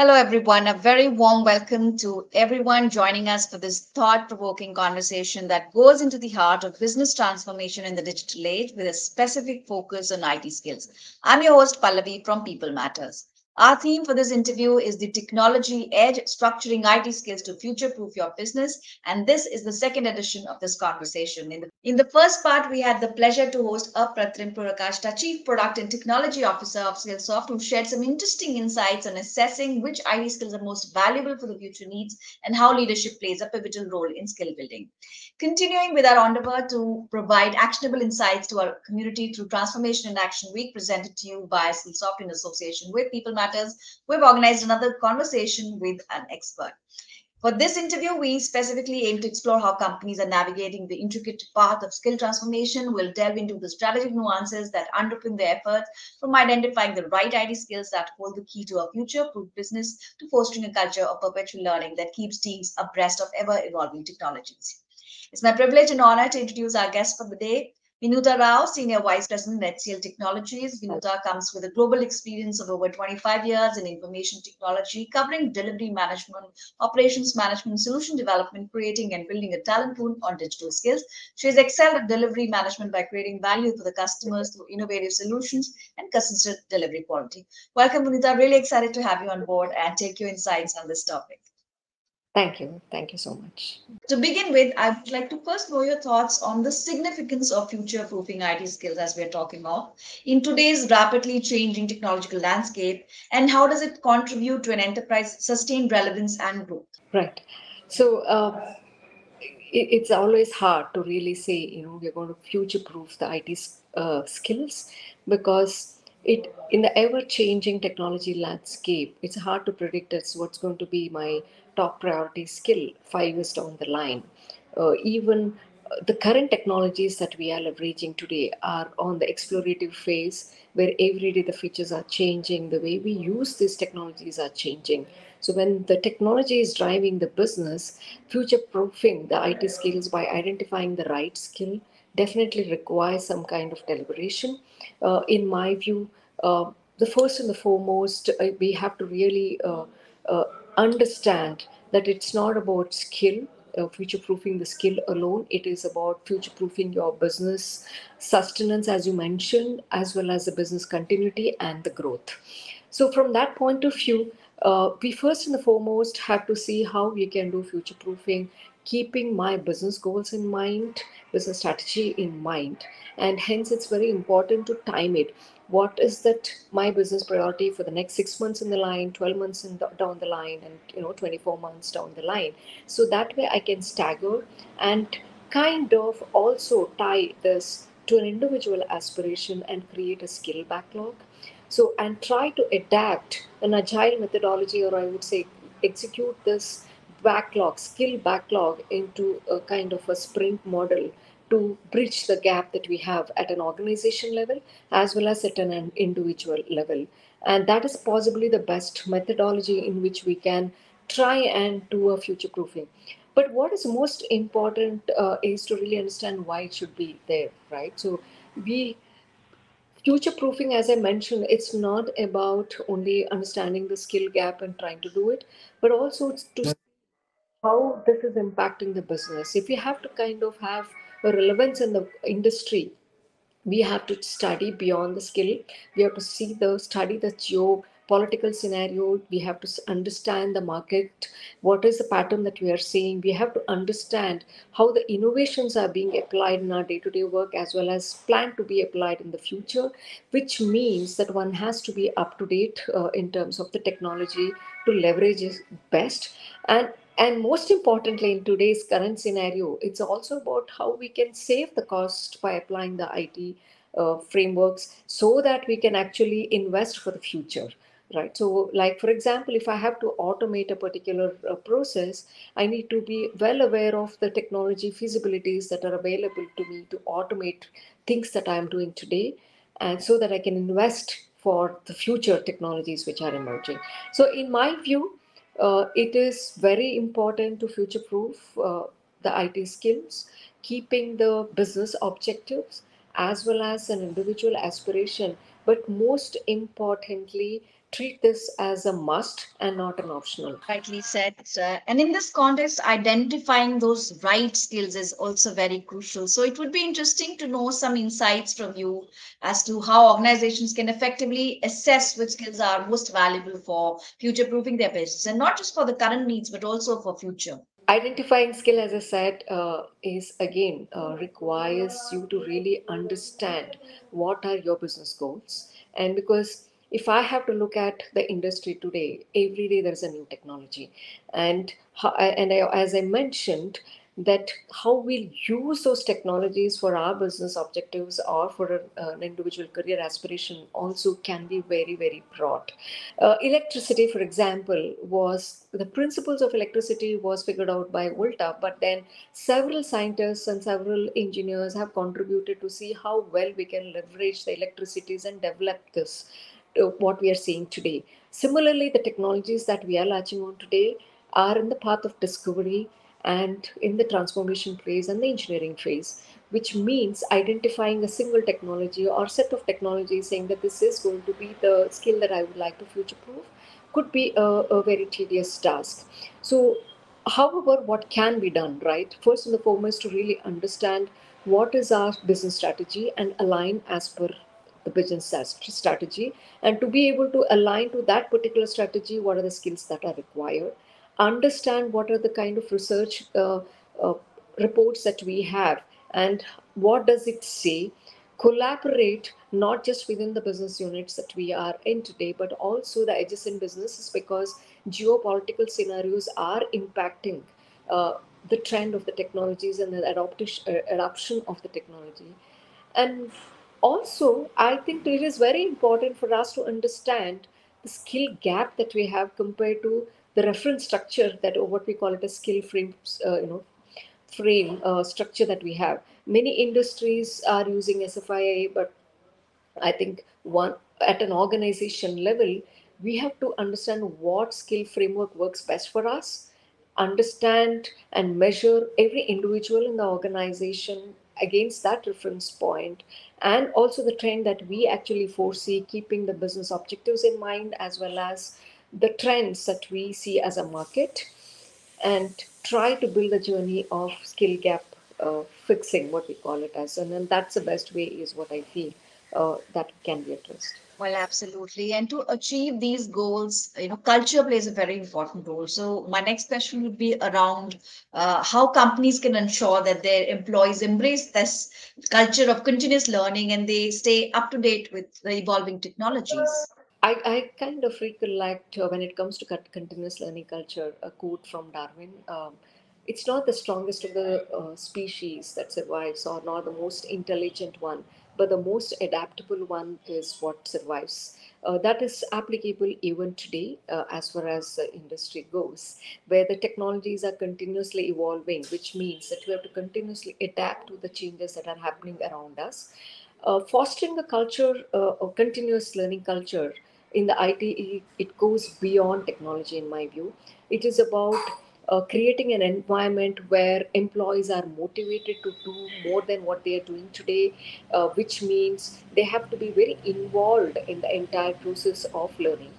Hello, everyone. A very warm welcome to everyone joining us for this thought provoking conversation that goes into the heart of business transformation in the digital age with a specific focus on IT skills. I'm your host, Pallavi from People Matters. Our theme for this interview is the technology edge, structuring IT skills to future proof your business. And this is the second edition of this conversation. In the first part, we had the pleasure to host Apratrim Purakashta, Chief Product and Technology Officer of Skillsoft, who shared some interesting insights on assessing which IT skills are most valuable for the future needs and how leadership plays a pivotal role in skill building. Continuing with our endeavor to provide actionable insights to our community through Transformation in Action Week, presented to you by Skillsoft in association with People Matters, we've organized another conversation with an expert. For this interview, we specifically aim to explore how companies are navigating the intricate path of skill transformation. We'll delve into the strategic nuances that underpin their efforts, from identifying the right IT skills that hold the key to a future-proof business to fostering a culture of perpetual learning that keeps teams abreast of ever-evolving technologies. It's my privilege and honor to introduce our guest for the day, Vinuta Rao, Senior Vice President at HCL Technologies. Vinuta comes with a global experience of over 25 years in information technology, covering delivery management, operations management, solution development, creating and building a talent pool on digital skills. She has excelled at delivery management by creating value for the customers through innovative solutions and consistent delivery quality. Welcome, Vinuta. Really excited to have you on board and take your insights on this topic. Thank you. Thank you so much. To begin with, I would like to first know your thoughts on the significance of future proofing IT skills as we're talking of in today's rapidly changing technological landscape, and how does it contribute to an enterprise sustained relevance and growth? Right. So it's always hard to really say, we're going to future proof the IT skills because in the ever changing technology landscape, it's hard to predict as what's going to be my top priority skill 5 years down the line. Even the current technologies that we are leveraging today are on the explorative phase where every day the features are changing, the way we use these technologies are changing. So when the technology is driving the business, future proofing the IT skills by identifying the right skill definitely requires some kind of deliberation. In my view, the first and the foremost, we have to really uh, understand that it's not about skill, future proofing the skill alone. It is about future proofing your business sustenance, as you mentioned, as well as the business continuity and the growth. So, from that point of view, we first and foremost have to see how we can do future proofing, keeping my business goals in mind, business strategy in mind, and hence it's very important to time it. What is that my business priority for the next 6 months in the line, 12 months down the line, and 24 months down the line? So that way I can stagger and kind of also tie this to an individual aspiration and create a skill backlog. So, and try to adapt an agile methodology, or I would say execute this backlog, skill backlog, into a kind of a sprint model to bridge the gap that we have at an organization level as well as at an individual level. And that is possibly the best methodology in which we can try and do a future proofing. But what is most important is to really understand why it should be there, right? So we future proofing, as I mentioned, it's not about only understanding the skill gap and trying to do it, but also it's to see how this is impacting the business. If you have to kind of have a relevance in the industry, we have to study beyond the skill. We have to see the study the geopolitical scenario. We have to understand the market, what is the pattern that we are seeing. We have to understand how the innovations are being applied in our day-to-day work as well as plan to be applied in the future, which means that one has to be up to date in terms of the technology to leverage it best. And most importantly, in today's current scenario, it's also about how we can save the cost by applying the IT frameworks so that we can actually invest for the future. Right. So, like for example, if I have to automate a particular process, I need to be well aware of the technology feasibilities that are available to me to automate things that I am doing today, and so that I can invest for the future technologies which are emerging. So, in my view, it is very important to future proof the IT skills, keeping the business objectives as well as an individual aspiration but most importantly, treat this as a must and not an optional. Rightly said, sir. And in this context, identifying those right skills is also very crucial. So it would be interesting to know some insights from you as to how organizations can effectively assess which skills are most valuable for future proofing their business, and not just for the current needs, but also for future. Identifying skill, as I said, is again requires you to really understand what are your business goals. And because if I have to look at the industry today, every day there's a new technology. And as I mentioned, that how we'll use those technologies for our business objectives or for an individual career aspiration also can be very, very broad. Electricity, for example, was the principles of electricity was figured out by Volta, but then several scientists and several engineers have contributed to see how well we can leverage the electricities and develop this to what we are seeing today. Similarly, the technologies that we are latching on today are in the path of discovery and in the transformation phase and the engineering phase, which means identifying a single technology or set of technologies saying that this is going to be the skill that I would like to future proof could be a very tedious task. So, however, what can be done, right? First and the foremost, to really understand what is our business strategy and align as per the business strategy, and to be able to align to that particular strategy, what are the skills that are required, understand what are the kind of research uh, reports that we have and what does it say, collaborate not just within the business units that we are in today but also the adjacent businesses, because geopolitical scenarios are impacting uh, the trend of the technologies and the adoption of the technology. And also, I think it is very important for us to understand the skill gap that we have compared to the reference structure that, or what we call it a skill frame, frame structure that we have. Many industries are using SFIA, but I think one at an organization level, we have to understand what skill framework works best for us, understand and measure every individual in the organization against that reference point, and also the trend that we actually foresee, keeping the business objectives in mind as well as the trends that we see as a market, and try to build a journey of skill gap fixing, what we call it as, and then that's the best way is what I feel that can be addressed. Well, absolutely. And to achieve these goals, culture plays a very important role. So my next question would be around how companies can ensure that their employees embrace this culture of continuous learning and they stay up to date with the evolving technologies. I kind of recollect when it comes to continuous learning culture, a quote from Darwin. It's not the strongest of the species that survives, or not the most intelligent one, but the most adaptable one is what survives. That is applicable even today, as far as the industry goes, where the technologies are continuously evolving, which means that we have to continuously adapt to the changes that are happening around us. Fostering a culture, a continuous learning culture in the IT, it goes beyond technology, in my view. It is about creating an environment where employees are motivated to do more than what they are doing today, which means they have to be very involved in the entire process of learning,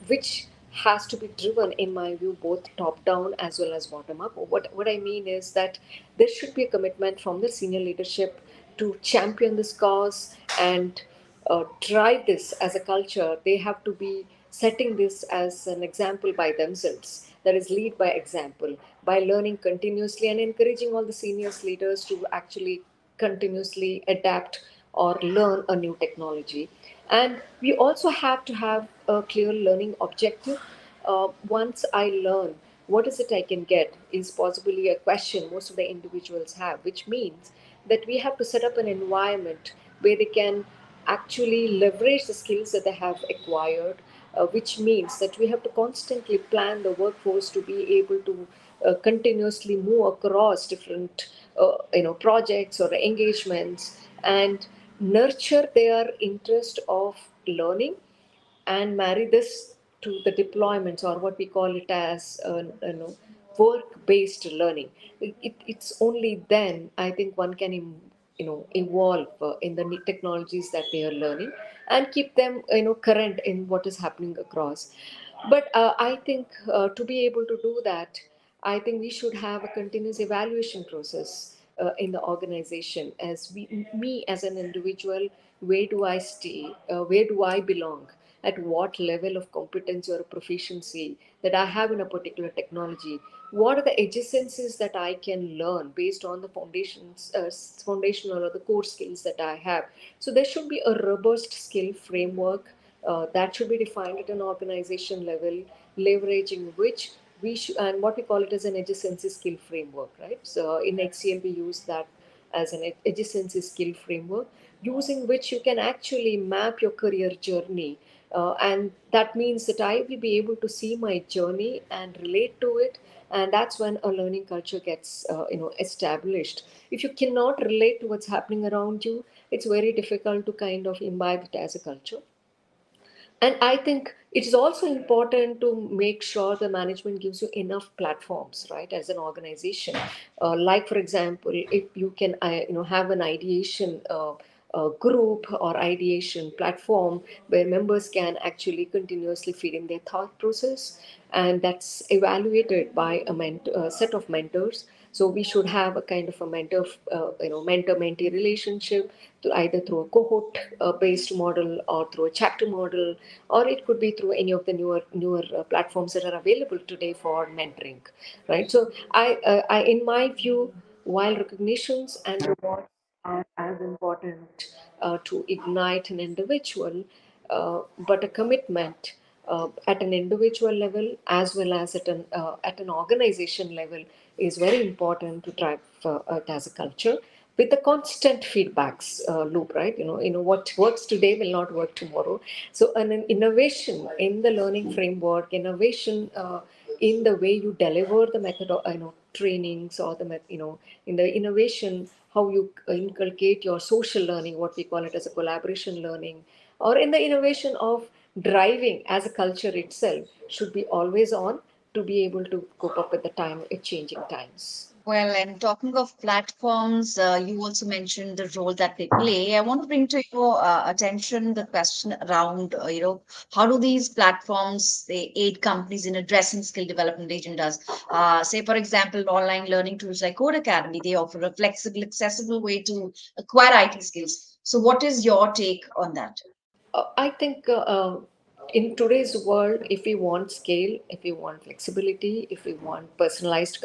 which has to be driven, in my view, both top down as well as bottom up. What I mean is that there should be a commitment from the senior leadership to champion this cause and drive this as a culture. They have to be setting this as an example by themselves. That is, lead by example, by learning continuously and encouraging all the seniors leaders to actually continuously adapt or learn a new technology. And we also have to have a clear learning objective. Once I learn, what is it I can get is possibly a question most of the individuals have, which means that we have to set up an environment where they can actually leverage the skills that they have acquired, which means that we have to constantly plan the workforce to be able to continuously move across different projects or engagements and nurture their interest of learning and marry this to the deployments, or what we call it as work based learning. It's only then I think one can evolve in the new technologies that they are learning, and keep them current in what is happening across. But I think to be able to do that, I think we should have a continuous evaluation process in the organization. As me as an individual, where do I stay? Where do I belong? At what level of competence or proficiency that I have in a particular technology? What are the adjacencies that I can learn based on the foundational or the core skills that I have? So there should be a robust skill framework that should be defined at an organization level, leveraging which we should, and what we call it as an adjacency skill framework, right? So in HCL, we use that as an adjacency skill framework, using which you can actually map your career journey. And that means that I will be able to see my journey and relate to it. And that's when a learning culture gets established. If you cannot relate to what's happening around you, it's very difficult to kind of imbibe it as a culture. And I think it is also important to make sure the management gives you enough platforms, right, as an organization. Like, for example, if you can, have an ideation group or ideation platform where members can actually continuously feed in their thought process, and that's evaluated by a set of mentors. So we should have a kind of a mentor-mentee relationship, either through a cohort based model or through a chapter model, or it could be through any of the newer platforms that are available today for mentoring, right? So I in my view, while recognitions and rewards are as important to ignite an individual, but a commitment at an individual level as well as at an organization level is very important to drive it as a culture, with the constant feedbacks loop, right? What works today will not work tomorrow. So an innovation in the learning framework, innovation in the way you deliver the method of, trainings, or in the innovation how you inculcate your social learning, what we call it as a collaboration learning, or in the innovation of driving as a culture itself, should be always on to be able to cope up with the changing times. Well, and talking of platforms, you also mentioned the role that they play. I want to bring to your attention the question around, how do these platforms they aid companies in addressing skill development agendas? Say, for example, online learning tools like Code Academy, they offer a flexible, accessible way to acquire IT skills. So, what is your take on that? I think in today's world, if we want scale, if we want flexibility, if we want personalized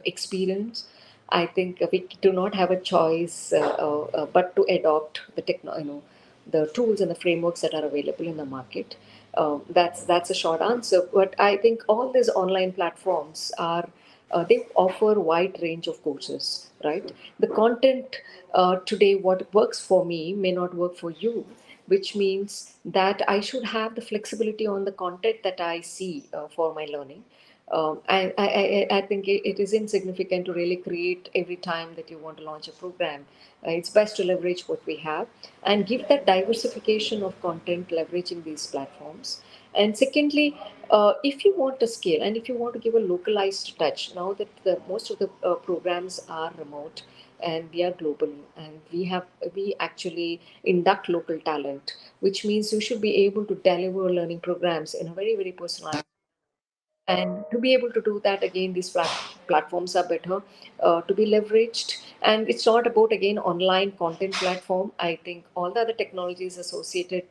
experience, I think we do not have a choice but to adopt the tools and the frameworks that are available in the market. That's a short answer. But I think all these online platforms are they offer a wide range of courses, right? The content today, what works for me may not work for you, which means that I should have the flexibility on the content that I see for my learning. I think it is insignificant to really create every time that you want to launch a program. It's best to leverage what we have and give that diversification of content, leveraging these platforms. And secondly, if you want to scale and if you want to give a localized touch, now that most of the programs are remote and we are global, and we actually induct local talent, which means you should be able to deliver learning programs in a very, very personalized. And to be able to do that, again, these platforms are better to be leveraged. And it's not about, again, online content platform. I think all the other technologies associated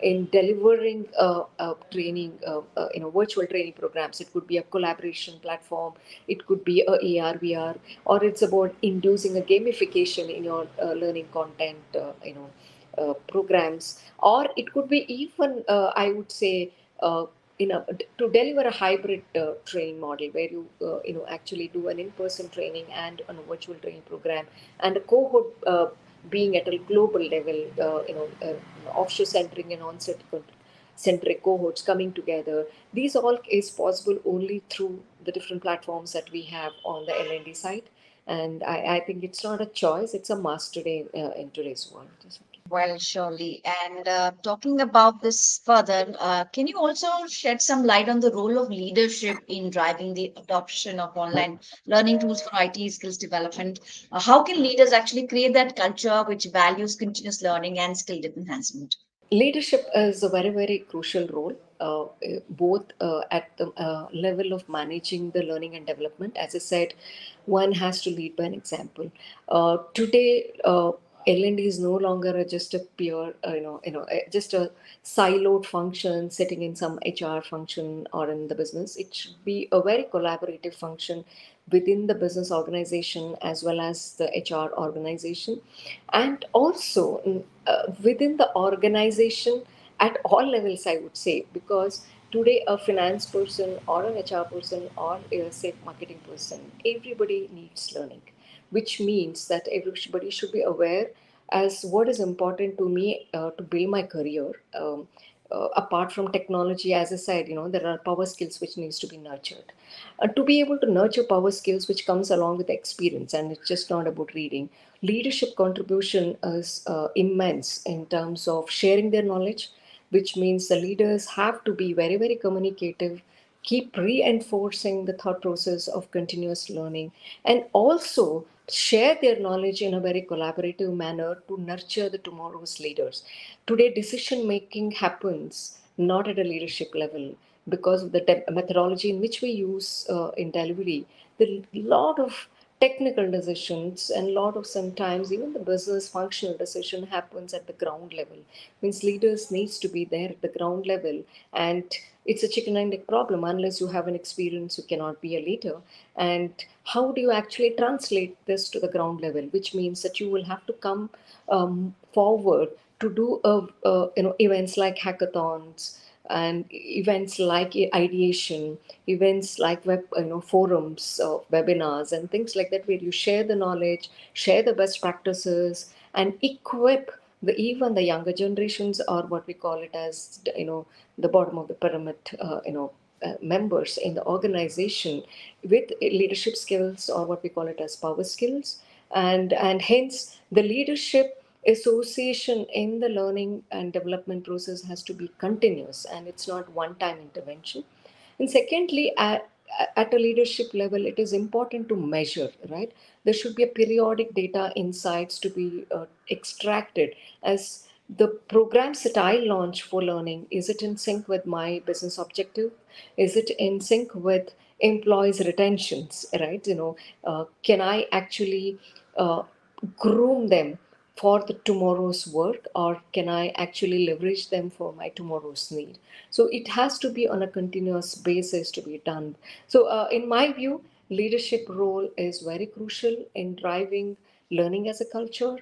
in delivering training, virtual training programs. It could be a collaboration platform, it could be a AR VR, or it's about inducing a gamification in your learning content programs, or it could be even I would say uh, to deliver a hybrid training model where you actually do an in-person training and a virtual training program, and a cohort being at a global level, offshore centering and onset centric cohorts coming together. These all is possible only through the different platforms that we have on the L&D side. And I think it's not a choice, it's a must today in today's world. Well, surely. And talking about this further, can you also shed some light on the role of leadership in driving the adoption of online learning tools for IT skills development? How can leaders actually create that culture which values continuous learning and skill enhancement? Leadership is a very, very crucial role, both at the level of managing the learning and development. As I said, one has to lead by an example. Today, L&D is no longer just a pure, just a siloed function sitting in some HR function or in the business. It should be a very collaborative function within the business organization as well as the HR organization, and also within the organization at all levels, I would say, because today a finance person or an HR person or a say marketing person, everybody needs learning, which means that everybody should be aware as what is important to me to build my career. Apart from technology, as I said, there are power skills which needs to be nurtured. To be able to nurture power skills which comes along with experience, and it's just not about reading. Leadership contribution is immense in terms of sharing their knowledge, which means the leaders have to be very, very communicative, keep reinforcing the thought process of continuous learning, and also share their knowledge in a very collaborative manner to nurture the tomorrow's leaders. Today, decision making happens not at a leadership level because of the methodology in which we use in delivery. There are a lot of technical decisions and a lot of sometimes even the business functional decision happens at the ground level, means leaders needs to be there at the ground level. And it's a chicken and egg problem. Unless you have an experience, you cannot be a leader. And how do you actually translate this to the ground level, which means that you will have to come forward to do events like hackathons and events like ideation, events like web, forums, webinars, and things like that, where you share the knowledge, share the best practices, and equip even the younger generations, or what we call it as the bottom of the pyramid, members in the organization with leadership skills, or what we call it as power skills, and hence the leadership association in the learning and development process has to be continuous, and it's not one time intervention. And secondly, at a leadership level, it is important to measure, right? There should be a periodic data insights to be extracted as the programs that I launch for learning. Is it in sync with my business objective? Is it in sync with employees' retentions, right? Can I actually uh, groom them for the tomorrow's work, or can I actually leverage them for my tomorrow's need? So it has to be on a continuous basis to be done. So in my view, leadership role is very crucial in driving learning as a culture,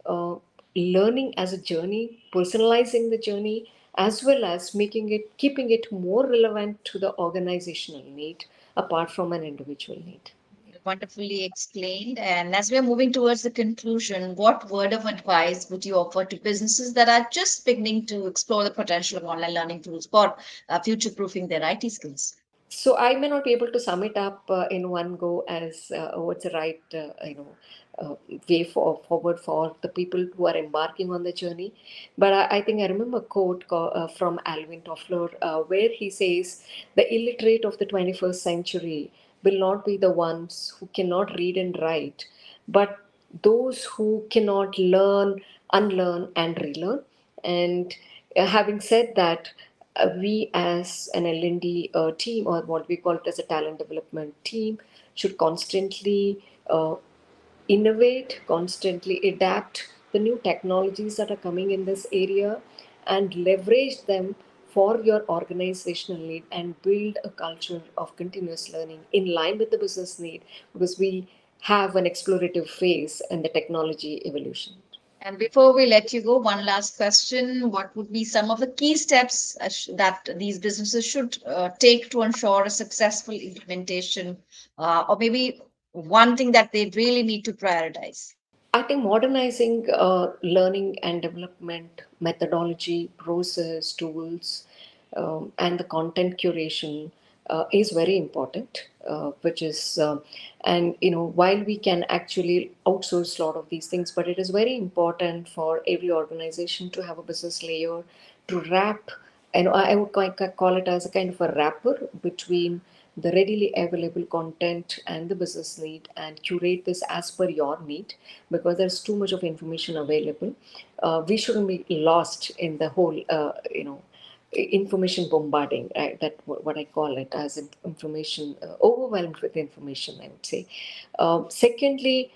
uh, learning as a journey, personalizing the journey, as well as making it, keeping it more relevant to the organizational need apart from an individual need. Wonderfully explained. And as we're moving towards the conclusion, what word of advice would you offer to businesses that are just beginning to explore the potential of online learning tools for future proofing their IT skills? So I may not be able to sum it up in one go as what's the right uh, way forward for the people who are embarking on the journey. But I think I remember a quote from Alvin Toffler where he says, "The illiterate of the 21st century will not be the ones who cannot read and write, but those who cannot learn, unlearn, and relearn." And having said that, we as an L&D team, or what we call it as a talent development team, should constantly innovate, constantly adapt the new technologies that are coming in this area and leverage them for your organizational need and build a culture of continuous learning in line with the business need, because we have an explorative phase in the technology evolution. And before we let you go, one last question. What would be some of the key steps that these businesses should take to ensure a successful implementation, or maybe one thing that they really need to prioritize? I think modernizing learning and development methodology, process, tools, and the content curation is very important, which is and while we can actually outsource a lot of these things, but it is very important for every organization to have a business layer to wrap, and I would call it as a kind of a wrapper between the readily available content and the business need, and curate this as per your need, because there's too much of information available. We shouldn't be lost in the whole information bombarding, right? That what I call it as information, overwhelmed with information, I would say. Secondly,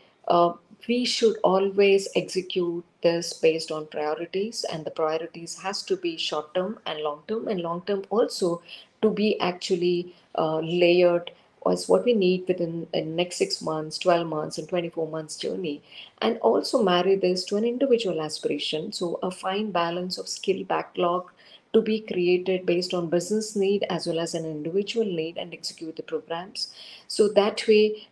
we should always execute this based on priorities, and the priorities has to be short term and long term, and long term also to be actually layered as what we need within the next 6 months, 12 months, and 24 months journey, and also marry this to an individual aspiration. So, a fine balance of skill backlog to be created based on business need as well as an individual need, and execute the programs. So that way,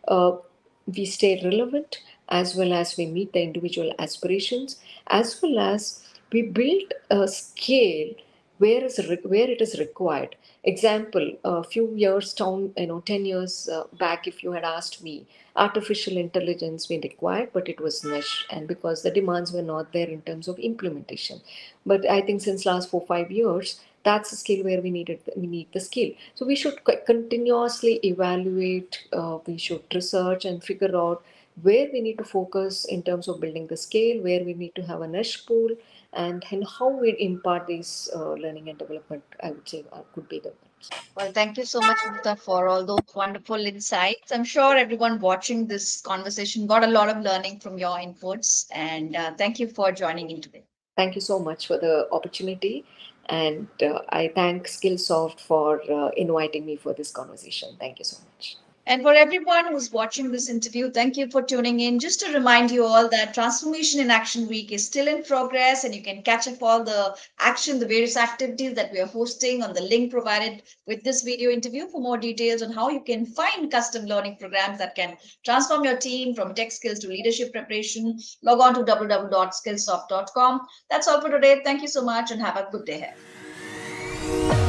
we stay relevant as well as we meet the individual aspirations, as well as we build a scale where it is required. Example, a few years down, 10 years back, if you had asked me, artificial intelligence we required, but it was niche, and because the demands were not there in terms of implementation. But I think since last 4 5 years, that's a skill where we need the skill. So we should continuously evaluate, we should research and figure out where we need to focus in terms of building the scale, where we need to have a niche pool, and how we impart these learning and development, I would say, could be the. Well, thank you so much, Mukta, for all those wonderful insights. I'm sure everyone watching this conversation got a lot of learning from your inputs, and thank you for joining in today. Thank you so much for the opportunity, and I thank Skillsoft for inviting me for this conversation. Thank you so much. And for everyone who's watching this interview, thank you for tuning in. Just to remind you all that Transformation in Action Week is still in progress, and you can catch up all the action, the various activities that we are hosting on the link provided with this video interview. For more details on how you can find custom learning programs that can transform your team from tech skills to leadership preparation, log on to www.skillsoft.com. That's all for today. Thank you so much and have a good day ahead.